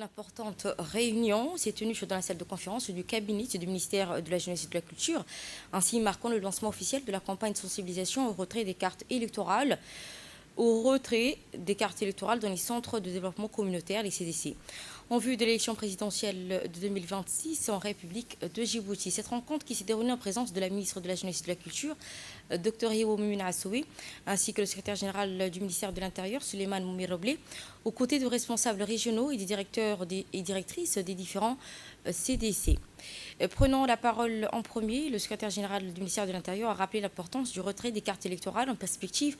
Une importante réunion s'est tenue dans la salle de conférence du cabinet du ministère de la Jeunesse et de la Culture, ainsi marquant le lancement officiel de la campagne de sensibilisation au retrait des cartes électorales dans les centres de développement communautaire, les CDC, en vue de l'élection présidentielle de 2026 en République de Djibouti. Cette rencontre qui s'est déroulée en présence de la ministre de la Jeunesse et de la Culture, Dr Hiwo Mumina Assowe, ainsi que le secrétaire général du ministère de l'Intérieur, Suleiman Moumi-Roblé, aux côtés de responsables régionaux et des directeurs et directrices des différents CDC. Prenant la parole en premier, le secrétaire général du ministère de l'Intérieur a rappelé l'importance du retrait des cartes électorales en perspective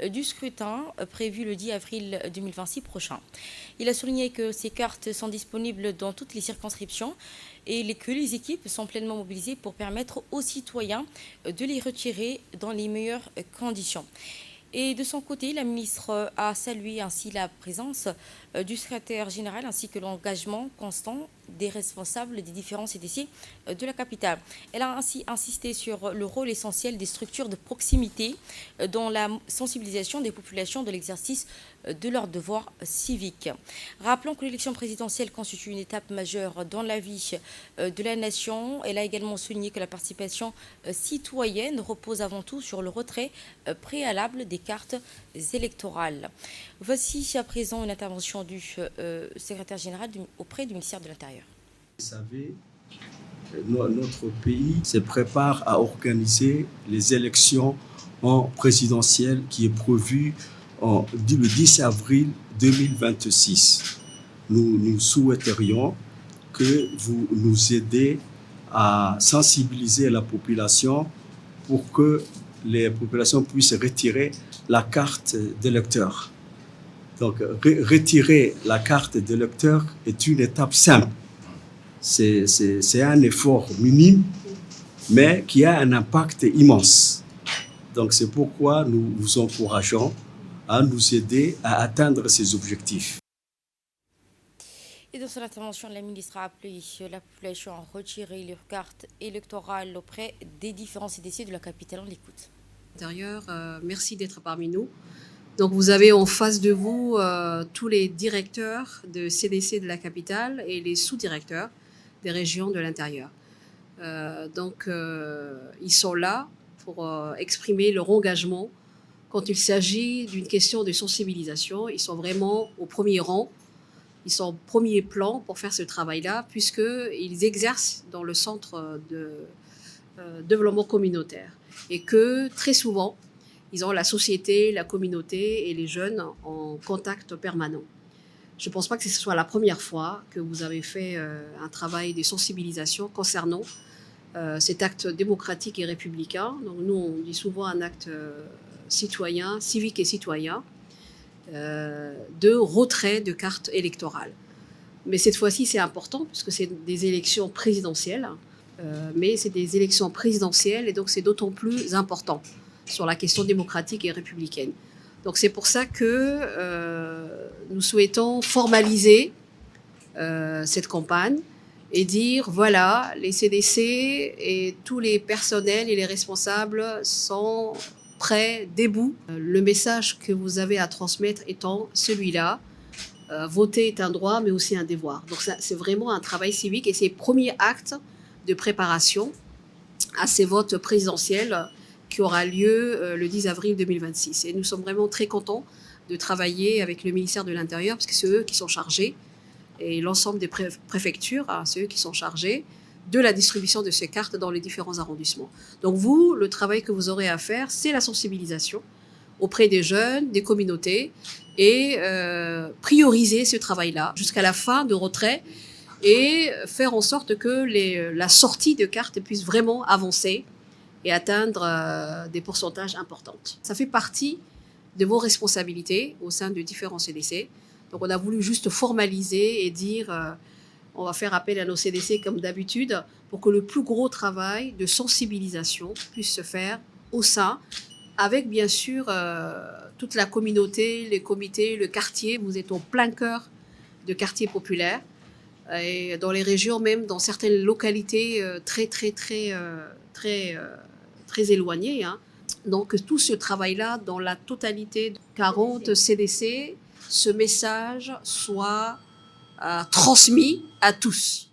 du scrutin prévu le 10 avril 2026 prochain. Il a souligné que ces cartes sont disponibles dans toutes les circonscriptions et que les équipes sont pleinement mobilisées pour permettre aux citoyens de les retirer dans les meilleures conditions. Et de son côté, la ministre a salué ainsi la présence du secrétaire général ainsi que l'engagement constant des responsables des différents CDC de la capitale. Elle a ainsi insisté sur le rôle essentiel des structures de proximité dans la sensibilisation des populations de l'exercice de leurs devoirs civiques. Rappelons que l'élection présidentielle constitue une étape majeure dans la vie de la nation. Elle a également souligné que la participation citoyenne repose avant tout sur le retrait préalable des cartes électorales. Voici à présent une intervention du secrétaire général auprès du ministère de l'Intérieur. Vous savez, notre pays se prépare à organiser les élections présidentielles qui est prévu le 10 avril 2026. Nous souhaiterions que vous nous aidiez à sensibiliser la population pour que les populations puissent retirer la carte d'électeur. Donc, retirer la carte d'électeur est une étape simple. C'est un effort minime, mais qui a un impact immense. Donc, c'est pourquoi nous vous encourageons à nous aider à atteindre ces objectifs. Et dans son intervention, la ministre a appelé la population à retirer leur carte électorale auprès des différents CDC de la capitale. On l'écoute. Merci d'être parmi nous. Donc vous avez en face de vous tous les directeurs de CDC de la capitale et les sous-directeurs des régions de l'intérieur. Ils sont là pour exprimer leur engagement quand il s'agit d'une question de sensibilisation. Ils sont vraiment au premier rang, ils sont au premier plan pour faire ce travail-là, puisqu'ils exercent dans le centre de développement communautaire et que très souvent, ils ont la société, la communauté et les jeunes en contact permanent. Je ne pense pas que ce soit la première fois que vous avez fait un travail de sensibilisation concernant cet acte démocratique et républicain. Donc nous, on dit souvent un acte citoyen, civique et citoyen, de retrait de cartes électorales. Mais cette fois-ci, c'est important puisque c'est des élections présidentielles. Mais c'est des élections présidentielles et donc c'est d'autant plus important sur la question démocratique et républicaine. Donc c'est pour ça que nous souhaitons formaliser cette campagne et dire voilà, les CDC et tous les personnels et les responsables sont prêts, debout. Le message que vous avez à transmettre étant celui-là, voter est un droit mais aussi un devoir. Donc c'est vraiment un travail civique et c'est le premier acte de préparation à ces votes présidentiels qui aura lieu le 10 avril 2026. Et nous sommes vraiment très contents de travailler avec le ministère de l'Intérieur parce que c'est eux qui sont chargés, et l'ensemble des préfectures, c'est eux qui sont chargés de la distribution de ces cartes dans les différents arrondissements. Donc vous, le travail que vous aurez à faire, c'est la sensibilisation auprès des jeunes, des communautés, et prioriser ce travail-là jusqu'à la fin de retrait et faire en sorte que la sortie de cartes puisse vraiment avancer et atteindre des pourcentages importants. Ça fait partie de vos responsabilités au sein de différents CDC. Donc on a voulu juste formaliser et dire on va faire appel à nos CDC comme d'habitude pour que le plus gros travail de sensibilisation puisse se faire au sein, avec bien sûr toute la communauté, les comités, le quartier. Vous êtes au plein cœur de quartiers populaires. Et dans les régions, même dans certaines localités très éloignées. Donc tout ce travail-là, dans la totalité de 40 CDC, ce message soit transmis à tous.